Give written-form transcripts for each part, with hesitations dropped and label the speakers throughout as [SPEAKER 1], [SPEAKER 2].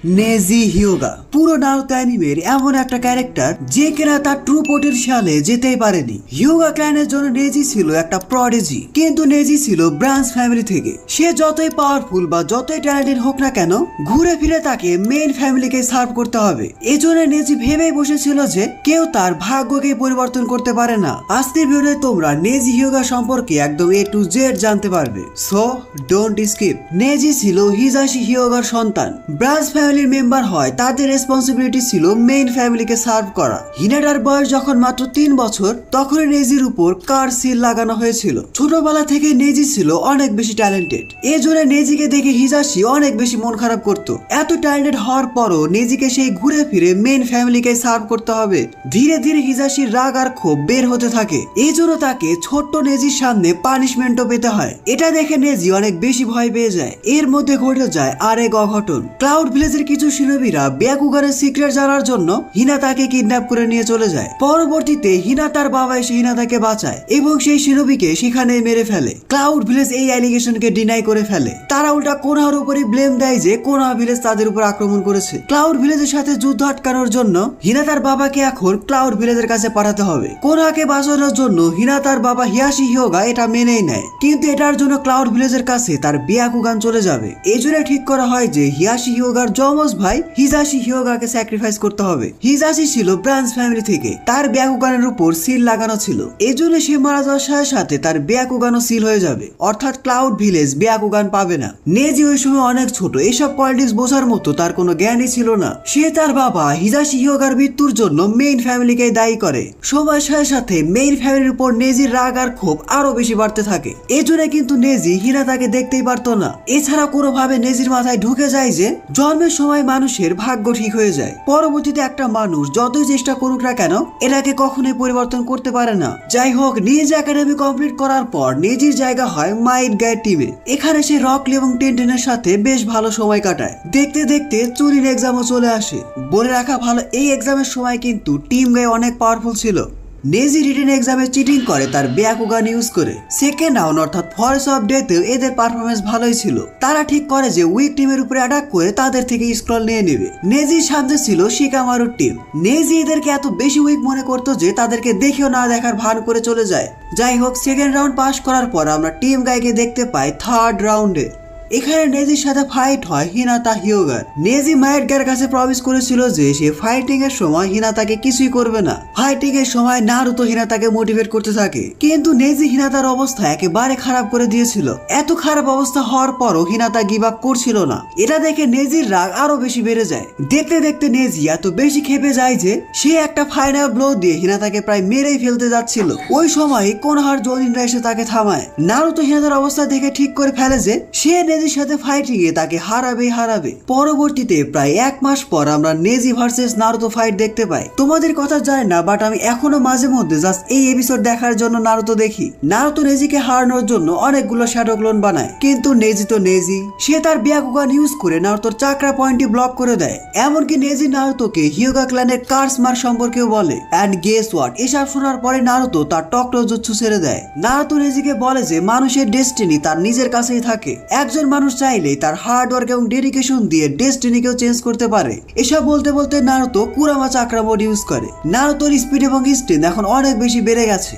[SPEAKER 1] নেজি হিয়োগা পুরো নারুতো অ্যানিমের এমন একটা ক্যারেক্টার যে কিনা তার ট্রু পোটেনশিয়ালে যেতেই পারেনি। হিয়োগা ক্ল্যানের জন্য নেজি ছিল একটা প্রডিজি, কিন্তু নেজি ছিল ব্রাঞ্চ ফ্যামিলি থেকে। সে যতই পাওয়ারফুল বা যতই ট্যালেন্টেড হোক না কেন, ঘুরে ফিরে তাকে মেইন ফ্যামিলিকে সার্ভ করতে হবে। এজন্য নেজি ভেবেই বসেছিল যে কেউ তার ভাগ্যকে পরিবর্তন করতে পারে না। আজকের ভিডিওতে তোমরা নেজি হিয়োগা সম্পর্কে একদম A to Z জানতে পারবে, সো ডোন্ট স্কিপ। নেজি ছিল হিজাশি হিয়োগার সন্তান। ব্রাঞ্চ ফ্যামিলির মেম্বার হয়, তাদের রেসপন্সিবিলিটি ছিল মেইন ফ্যামিলিকে সার্ভ করা। হিনাটার বয়স যখন মাত্র 3 বছর, তখনই নেজির উপর কার সিল লাগানো হয়েছিল। ছোটবেলা থেকে নেজি ছিল অনেক বেশি ট্যালেন্টেড, এজন্য নেজিকে দেখে হিজাশি অনেক বেশি মন খারাপ করত। এত ট্যালেন্টেড হওয়ার পরও নেজিকে সেই ঘুরে ফিরে মেইন ফ্যামিলিকে সার্ভ করতে হবে। ধীরে ধীরে হিজাশির রাগ আর ক্ষোভ বের হতে থাকে, এই জন্য তাকে ছোট্ট নেজির সামনে পানিশমেন্টও পেতে হয়। এটা দেখে নেজি অনেক বেশি ভয় পেয়ে যায়। এর মধ্যে ঘটে যায় আরেক অঘটন। ক্লাউড ভিলেজের কিছু শিনোবিরা ব্যাকুগানের সিক্রেট জানার জন্য হিনাতাকে কিডন্যাপ করে নিয়ে চলে যায়। পরবর্তীতে হিনাতার বাবা এসে হিনাতাকে বাঁচায় এবং সেই শিনোবিকে সেখানে মেরে ফেলে। ক্লাউড ভিলেজ এই অ্যালিগেশনকে ডিনাই করে ফেলে। তারা উল্টা কোনহার উপরই ব্লেম দেয় যে কোনহা ভিলেজ তাদের উপর আক্রমণ করেছে। ক্লাউড ভিলেজের সাথে যুদ্ধ আটকানোর জন্য হিনাতার বাবাকে এখন ক্লাউড ভিলেজের কাছে পাঠাতে হবে। কোনহাকে বাঁচানোর জন্য হিনাতার বাবা হিয়াশি হিয়োগা এটা মেনেই নেয়, কিন্তু এটার জন্য ক্লাউড ভিলেজের কাছে তার ব্যাকুগান চলে যাবে। এই জন্য ঠিক করা হয় যে হিয়াশি হিয়োগার যমজ ভাই হিজাশি হিয়োগাকে স্যাক্রিফাইস করতে হবে। হিজাশি ছিল ব্রাঞ্চ ফ্যামিলি থেকে, তার ব্যাকুগানের উপর সিল লাগানো ছিল। এই জন্য সে মারা যাওয়ার সাথে সাথে তার ব্যাকুগানও সিল হয়ে যাবে, অর্থাৎ ক্লাউড ভিলেজ ব্যাকুগান পাবে না। নেজি ওই সময় অনেক ছোট, এসব পলিটিক্স বোঝার মতো তার কোনো জ্ঞানই ছিল না। সে তার বাবা হিজাশি হিয়োগার মৃত্যুর জন্য মেইন ফ্যামিলিকে দায়ী করে। সময়ের সাথে সাথে মেইন ফ্যামিলির উপর নেজির রাগ আর ক্ষোভ আরো বেশি বাড়তে থাকে। এজন্য কিন্তু নেজি হিনাতাকে দেখতেই পারতো না। এছাড়া কোনোভাবে নেজির মাথায় ঢুকে যায় যে জন্মের সময় মানুষের ভাগ্য ঠিক হয়ে যায়। পরবর্তীতে একটা মানুষ যতই চেষ্টা করুক না কেন, এটাকে কখনোই পরিবর্তন করতে পারে না। যাই হোক, নিজ একাডেমি কমপ্লিট করার পর নেজির জায়গা হয় মাইট গায়ের টিমে। এখানে সে রকলি এবং টেনটেনের সাথে বেশ ভালো সময় কাটায়। দেখতে দেখতে চুরির এক্সামও চলে আসে। বলে রাখা ভালো, এই এক্সামের সময় কিন্তু টিম গায়ে অনেক পাওয়ারফুল ছিল। নেজি রিটেন এক্সামে চিটিং করে তার ব্যাকুগান ইউজ করে। সেকেন্ড রাউন্ড অর্থাৎ ফরেস্ট অফ ডেথে এদের পারফরমেন্স ভালোই ছিল। তারা ঠিক করে যে উইক টিমের উপরে অ্যাটাক করে তাদের থেকে স্ক্রল নিয়ে নেবে। নেজির সামনে ছিল শিকামারুর টিম। নেজি এদেরকে এত বেশি উইক মনে করতো যে তাদেরকে দেখেও না দেখার ভান করে চলে যায়। যাই হোক, সেকেন্ড রাউন্ড পাস করার পর আমরা টিম গাইকে দেখতে পাই থার্ড রাউন্ডে। এখানে নেজির সাথে ফাইট হয় হিনাতা হিয়োগার। নেজি মায়ের গায়ের কাছে প্রমিস করেছিল যে সে ফাইটিং এর সময় হিনাতাকে কিছুই করবে না। ফাইটিং এর সময় নারুতো হিনাতাকে মোটিভেট করতে থাকে, কিন্তু নেজি হিনাতার অবস্থা একেবারে খারাপ করে দিয়েছিল। এত খারাপ অবস্থা হওয়ার পরও হিনাতা গিভ আপ করছিল না। এটা দেখে নেজির রাগ আরো বেশি বেড়ে যায়। দেখতে দেখতে নেজি এত বেশি খেপে যায় যে সে একটা ফাইনাল ব্লো দিয়ে হিনাতাকে প্রায় মেরেই ফেলতে যাচ্ছিল। ওই সময় কোনহার জোনিনরা এসে তাকে থামায়। নারুতো হিনাতার অবস্থা দেখে ঠিক করে ফেলে যে সে নেজির সাথে ফাইটিং এ তাকে হারাবে। পরবর্তীতে প্রায় 1 মাস পর আমরা নেজি ভার্সেস নারুতো ফাইট দেখতে পাই। তোমাদের কথা জানি না, বাট আমি এখনো মাঝে মধ্যে জাস্ট এই এপিসোড দেখার জন্য নারুতো দেখি। নারুতো নেজিকে হারানোর জন্য অনেকগুলো শ্যাডো ক্লোন বানায়, কিন্তু নেজি তো নেজি, সে তার ব্যাকুগান ইউজ করে নারুতোর চাকরা পয়েন্টটি ব্লক করে দেয়। এমনকি নেজি নারুতোকে হিয়োগা ক্ল্যানের কার্স মার সম্পর্কেও বলে। এন্ড গেস হোয়াট, এসব শোনার পরে নারুতো তার টকটো জুৎসু ছেড়ে দেয়। নারুতো নেজিকে বলে যে মানুষের ডেস্টিনি তার নিজের কাছেই থাকে। একজন মানুষ চাইলেই তার হার্ড ওয়ার্ক এবং ডেডিকেশন দিয়ে ডেস্টিনিকেও চেঞ্জ করতে পারে। এসব বলতে বলতে নারুতো কুরামা চাকরা মোড ইউজ করে। নারুতোর স্পিড এবং স্ট্রেংথ এখন অনেক বেশি বেড়ে গেছে।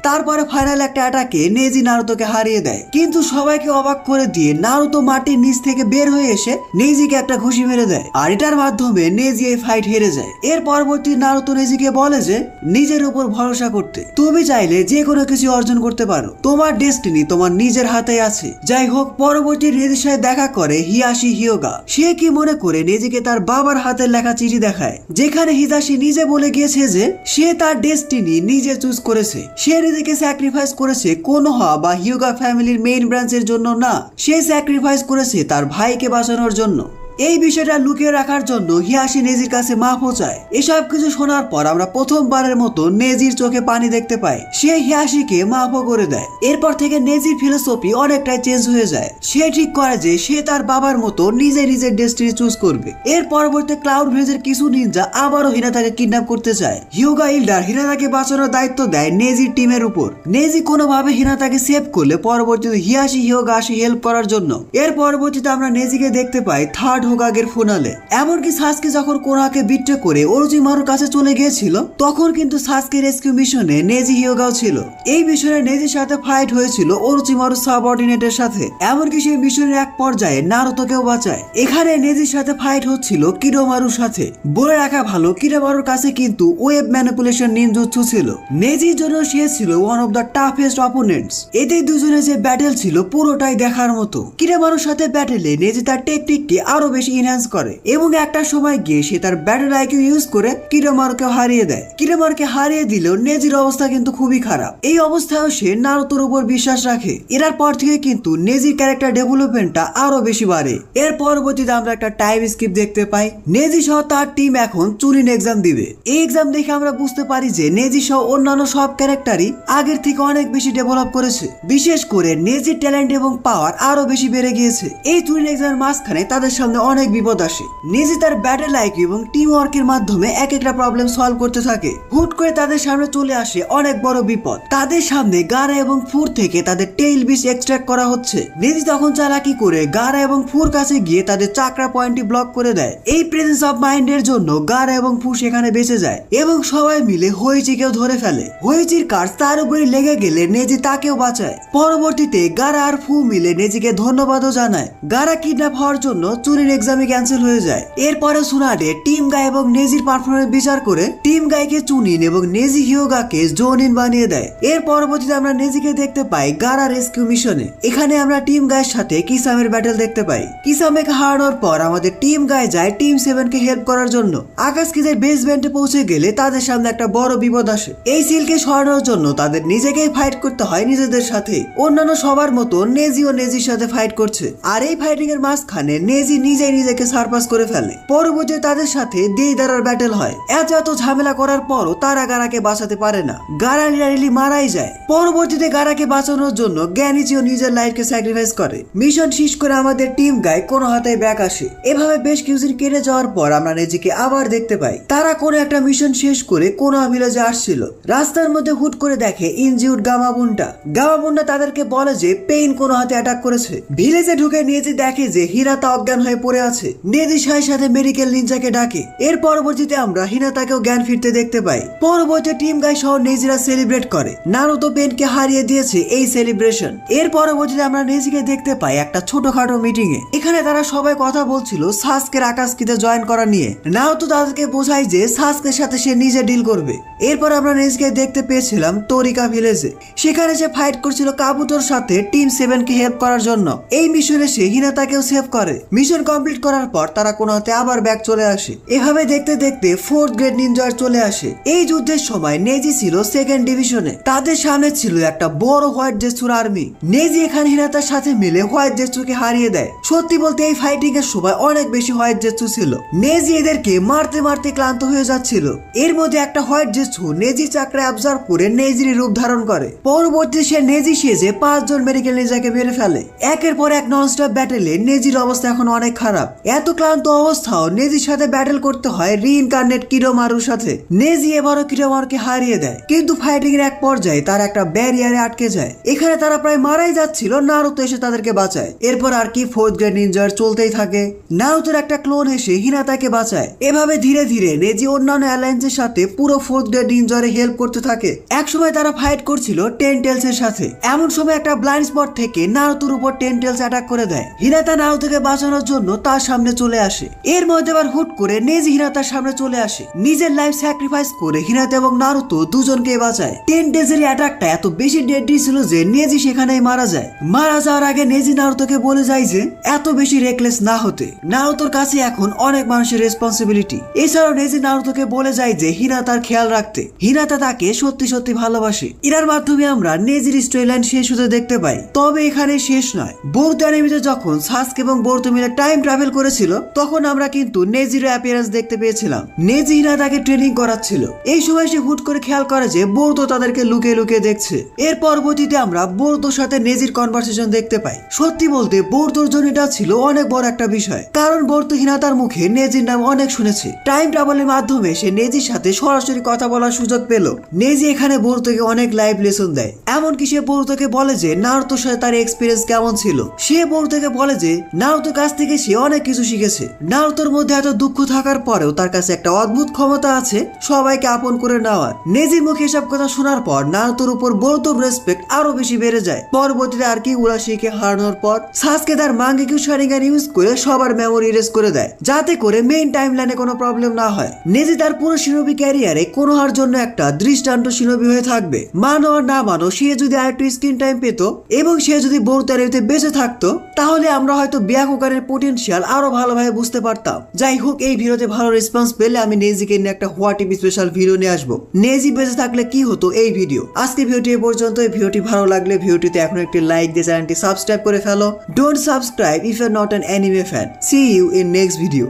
[SPEAKER 1] তারপরে ফাইনাল একটা অ্যাটাকে নেজি নারুতোকে হারিয়ে দেয়, কিন্তু সবাইকে অবাক করে দিয়ে নারুতো মাটির নিচ থেকে বের হয়ে এসে নেজিকে একটা ঘুষি মেরে দেয়, আর এটার মাধ্যমে নেজি এই ফাইট হেরে যায়। এর পরবর্তী নারুতো নেজিকে বলে যে নিজের উপর ভরসা করতে। তুমি চাইলে যে কোনো কিছু অর্জন করতে পারো, তোমার ডেস্টিনি তোমার নিজের হাতে আছে। যাই হোক, পরবর্তী নেজির সাথে দেখা করে হিয়াশি হিয়োগা। সে কি মনে করে নেজিকে তার বাবার হাতের লেখা চিঠি দেখায়, যেখানে হিজাশি নিজে বলে গিয়েছে যে সে তার ডেস্টিনি নিজে চুজ করেছে। সে নিজেকে স্যাক্রিফাইস করেছে কোনোহা বা হিয়োগা ফ্যামিলির মেইন ব্রাঞ্চের জন্য না, সে স্যাক্রিফাইস করেছে তার ভাইকে বাঁচানোর জন্য। এই বিষয়টা লুকিয়ে রাখার জন্য হিয়াশি নেজির কাছে মাফও চায়। এসব কিছু শোনার পর আমরা প্রথমবারের মতো নেজির চোখে পানি দেখতে পাই। সে হিয়াশিকে মাফও করে দেয়। এরপর থেকে নেজির ফিলোসফি অনেকটাই চেঞ্জ হয়ে যায়। সে ঠিক করে যে সে তার বাবার মতো নিজে নিজের ডেস্টিনি চুজ করবে। এর পরবর্তী ক্লাউড ভিলেজের কিছু নিনজা আবারও হিনাতাকে কিডন্যাপ করতে চায়। হিয়োগা ইল্ডার হিনাতাকে বাঁচানোর দায়িত্ব দেয় নেজির টিমের উপর। নেজি কোনোভাবে হিনাতাকে সেভ করলে পরবর্তীতে হিয়াশি হিয়োগা আসে হেল্প করার জন্য। এর পরবর্তীতে আমরা নেজিকে দেখতে পাই থার্ড গার্ড হোকাগের ফোনালে। এমনকি সাসকে যখন কোনোহাকে বিট্রে করে ওরোচিমারুর কাছে চলে গিয়েছিল তখন কিন্তু সাসকে রেস্কিউ মিশনে নেজি হিয়োগাও ছিল। এই মিশনে নেজির সাথে ফাইট হয়েছিল ওরোচিমারু সাবঅর্ডিনেটের সাথে। এমনকি সেই মিশনের এক পর্যায়ে নারুতোকেও বাঁচায়। এখানে নেজির সাথে ফাইট হচ্ছিল কিরোমারুর সাথে। বলে রাখা ভালো কিরোমারুর কাছে কিন্তু ওয়েব ম্যানিপুলেশন নিনজুৎসু ছিল। নেজির জন্য সে ছিল one of the toughest opponents. এদের দুজনে যে ব্যাটেল ছিল পুরোটাই দেখার মতো। কিরোমারুর সাথে ব্যাটেলে নেজি তার টেকনিককে আরো বেশি এনহ্যান্স করে এবং একটা সময় গিয়ে সে তার ব্যাটেল আইকিউ ইউজ করে কিরোমারুকে হারিয়ে দেয়। কিরোমারুকে হারিয়ে দিলেও নেজির অবস্থা কিন্তু খুবই খারাপ। এই অবস্থায়ও সে নারুতোর উপর বিশ্বাস রাখে। এর পর থেকে কিন্তু নেজির ক্যারেক্টার ডেভেলপমেন্টটা আরো বেশি বাড়ে। এর পরবর্তীতে আমরা একটা টাইম স্কিপ দেখতে পাই। নেজি সহ তার টিম এখন চুরিন এক্সাম দিবে। এই এক্সাম দেখে আমরা বুঝতে পারি যে নেজি সহ অন্যান্য সব ক্যারেক্টারই আগের থেকে অনেক বেশি ডেভেলপ করেছে। বিশেষ করে নেজির ট্যালেন্ট এবং পাওয়ার আরো বেশি বেড়ে গিয়েছে। এই চুরিন এক্সামের মাঝখানে তাদের সামনে অনেক বিপদ আসে। নেজি তার ব্যাটেল আইকিউ এবং টিম ওয়ার্কের মাধ্যমে এক একটা প্রবলেম সলভ করতে থাকে। হুট করে তাদের সামনে চলে আসে অনেক বড় বিপদ। তাদের সামনে গারা এবং ফুর থেকে তাদের টেইল বিচ এক্সট্রাক্ট করা হচ্ছে। নেজি তখন চালাকি করে গারা এবং ফুর কাছে গিয়ে তাদের চাকরা পয়েন্টটি ব্লক করে দেয়। এই প্রেজেন্স অফ মাইন্ডের জন্য গারা এবং ফুর সেখানে বেঁচে যায় এবং সবাই মিলে হোইচিকেও ধরে ফেলে। হোইচির কার্ড তার উপরে লেগে গেলে নেজি তাকেও বাঁচায়। পরবর্তীতে গারা আর ফু মিলে নেজিকে ধন্যবাদও জানায়। গারা কিডন্যাপ হওয়ার জন্য চুরির এক্সামে ক্যান্সেল হয়ে যায়। এরপরে সুনাডে টিম গাই এবং নেজির পারফরমেন্স বিচার করে টিম গাইকে চুনিন এবং নেজি হিয়োগাকে জোনিন বানিয়ে দেয়। এর পরবর্তীতে আমরা নেজিকে দেখতে পাই গারা রেস্কিউ মিশনে। এখানে আমরা টিম গায়ের সাথে কিসামের ব্যাটেল দেখতে পাই। কিসামেকে হারানোর পর আমাদের টিম গায়ে যায় টিম 7 কে হেল্প করার জন্য। আকাশ কিজের বেসমেন্টে পৌঁছে গেলে তাদের সামনে একটা বড় বিপদ আসে। এই সিলকে সরানোর জন্য তাদের নিজেকেই ফাইট করতে হয় নিজেদের সাথে। অন্যান্য সবার মতো নেজিও নেজির সাথে ফাইট করছে। আর এই ফাইটিং এর মাঝখানে নেজি নিজেই নিজেকে সারপাস করে ফেলে। পরবর্তীতে তাদের সাথে দেইদারার ব্যাটেল হয়। এত ঝামেলা করার পরও তারা গারাকে বাঁচাতে পারে না। গারা নিরারিলি মারাই যায়। পরবর্তীতে গারাকে বাঁচানোর জন্য জ্ঞানীচিও নিজের লাইফকে স্যাক্রিফাইস করে। মিশন শেষ করে আমাদের টিম গায়ে কোনো হাতে ব্যাক আসে। এভাবে বেশ কিছুদিন কেটে যাওয়ার পর আমরা নেজিকে আবার দেখতে পাই। তারা কোনো একটা মিশন শেষ করে কোনো ভিলেজে আসছিল। রাস্তার মধ্যে হুট করে দেখে ইনজিউড গামাবুন্ডা। গামাবুন্ডা তাদেরকে বলে যে পেইন কোনো হাতে অ্যাটাক করেছে। ভিলেজে ঢুকে নেজি দেখে যে হিনাতা অজ্ঞান হয়ে পড়ে আছে। নেজি সাথে মেডিকেল নিনজাকে ডাকে। এর পরবর্তীতে আমরা হিনাতাকেও জ্ঞান ফিরতে দেখতে পাই। পরবর্তীতে টিম গাই সহ নেজিরা সেলিব্রেট করে। নারুতো পেনকে হারিয়ে দিয়েছে এই সেলিব্রেশন। এর পরবর্তীতে আমরা নেজিকে দেখতে পাই একটা ছোটখাটো মিটিং এ। এখানে তারা সবাই কথা বলছিল সাসকের আকাশকিতে জয়েন করা নিয়ে। নারুতো তাদেরকে বোঝায় যে সাসকের সাথে সে নিজে ডিল করবে। এরপর আমরা নেজিকে দেখতে পেয়েছিলাম তোরিকা ভিলেজে। সেখানে সে ফাইট করছিল কাবুটোর সাথে টিম 7 কে হেল্প করার জন্য। এই মিশনে সে হিনাতাকেও সেভ করে। মিশন কমপ্লিট করার পর তারা কোনো হাতে আবার ব্যাক চলে আসে। এভাবে দেখতে দেখতে 4th গ্রেড নিনজার চলে আসে। এই যুদ্ধের সময় নেজি ছিল 2nd ডিভিশনে। তাদের সামনে ছিল একটা বড় হোয়াইট জেসুর আর্মি। নেজি এখানে হিনাতার সাথে মিলে হোয়াইট জেসুকে হারিয়ে দেয়। সত্যি বলতে এই ফাইটিং এর সময় অনেক বেশি হোয়াইট জেসু ছিল। নেজি এদেরকে মারতে মারতে ক্লান্ত হয়ে যাচ্ছিল। এর মধ্যে একটা হোয়াইট জেসু নেজি চাকরা অবজার্ভ করে নেজির রূপ ধারণ করে। পরবর্তীতে সে নেজি সেজে 5 জন মেডিকেল নিনজাকে মেরে ফেলে। একের পর এক ননস্টপ ব্যাটেলে নেজির অবস্থা এখন অনেক খারাপ। এত ক্লান্ত অবস্থাও নেজির সাথে ব্যাটেল করতে হয় রিইনকার্নেট কিরোমারুর সাথে। নেজি এবারও কিরোমারুকে হারিয়ে দেয়, কিন্তু ফাইটিং এর এক পর্যায়ে তারা একটা ব্যারিয়ারে আটকে যায়। এখানে তারা প্রায় মারাই যাচ্ছিল, নারুতো এসে তাদেরকে বাঁচায়। এরপর আর কি 4th গ্রেড নিনজার চলতেই থাকে। নারুতোর একটা ক্লোন এসে হিনাতাকে বাঁচায়। এভাবে ধীরে ধীরে নেজি অন্যান্য অ্যালায়েন্সের সাথে পুরো 4th গ্রেড নিনজারে হেল্প করতে থাকে। একসময় তারা ফাইট করছিল টেনটেলস এর সাথে। এমন সময় একটা ব্লাইন্ড স্পট থেকে নারুতোর উপর টেনটেলস অ্যাটাক করে দেয়। হিনাতা নারুতোকে বাঁচানোর জন্য তার সামনে চলে আসে। এর মধ্যে আবার হুট করে নেজি হিনাতার সামনে চলে আসে। নিজের লাইফ স্যাক্রিফাইস করে হিনাতা এবং নারুতো দুজনকে বাঁচায়। টেনটেলসের অ্যাটাকটা এত বেশি ডেডলি ছিল যে নেজি সেখানেই মারা যায়। মারা যাওয়ার আগে নেজি নারুতোকে বলে যায় যে এত বেশি রেকলেস না হতে। নারুতোর কাছে এখন অনেক মানুষের রেসপন্সিবিলিটি। এছাড়াও নেজি নারুতোকে বলে যায় যে হিনাতার খেয়াল রাখতে। হিনাতা তাকে সত্যি সত্যি ভালোবাসে। এর মাধ্যমে আমরা নেজির স্টোরি লাইন শেষ হতে দেখতে পাই। তবে এখানে শেষ নয়। বোরুতো অ্যানিমেতে যখন সাসকে এবং বোরুতো মিলে টাইম ট্রাভেল করেছিল তখন আমরা কিন্তু নেজির অ্যাপিয়ারেন্স দেখতে পেয়েছিলাম। নেজি হিনাতাকে ট্রেনিং করাচ্ছিল। এই সময় সে হুট করে খেয়াল করে যে বোরুতো তাদেরকে লুকিয়ে লুকিয়ে দেখছে। এর পরবর্তীতে আমরা বোরুতোর সাথে নেজির কনভারসেশন দেখতে পাই। সত্যি বলতে বোরুতোর জন্য এটা ছিল অনেক বড় একটা বিষয়, কারণ বোরুতো হিনাতার মুখে নেজির নাম অনেক শুনেছে। টাইম ট্রাভেলের মাধ্যমে সে নেজির সাথে সরাসরি কথা বলার সুযোগ পেল। নেজি এখানে বোরুতোকে অনেক লাইফ লেসন দেয়। এমনকি সে বোরুতোকে বলে যে নারুতোর সাথে তার এক্সপিরিয়েন্স কেমন ছিল। সে বোরুতোকে বলে যে নারুতোর কাছ থেকে সে সে অনেক কিছু শিখেছে। নারুতোর মধ্যে এত দুঃখ থাকার পরেও তার কাছে একটা অদ্ভুত ক্ষমতা আছে সবাইকে আপন করে নেওয়ার। নেজির মুখে এসব কথা শোনার পর নারুতোর উপর বোরোতোর রেসপেক্ট আরো বেশি বেড়ে যায়। পরবর্তীতে আর কি উরাশিকে হারানোর পর সাসকে তার মাঙ্গেকিউ শারিঙ্গান ইউজ করে সবার মেমোরি ইরেজ করে দেয়, যাতে করে মেইন টাইমলাইনে কোনো প্রবলেম না হয়। নেজি তার পুরো শিনোবি ক্যারিয়ারে কোনোহার জন্য একটা দৃষ্টান্ত শিনোবি হয়ে থাকবে। মানো আর না মানো, সে যদি আরেকটু স্ক্রিন টাইম পেত এবং সে যদি বোরোতোর এতে বেঁচে থাকতো, তাহলে আমরা হয়তো ব্যাকুকারের পোটেনশিয়াল আরো ভালোভাবে বুঝতে পারতাম। যাই হোক, এই ভিডিওতে ভালো রেসপন্স পেলে আমি নেজিকে নিয়ে একটা হোয়াট ইফ স্পেশাল ভিডিও নিয়ে আসবো। নেজি বেঁচে থাকলে কি হতো এই ভিডিও। আজকে ভিডিওটি এ পর্যন্ত। ভিডিওটি ভালো লাগলে ভিডিওটিতে এখন একটি লাইক দিয়ে চ্যানেলটি সাবস্ক্রাইব করে ফেলো। Don't subscribe if you are not an anime fan. See you in next video.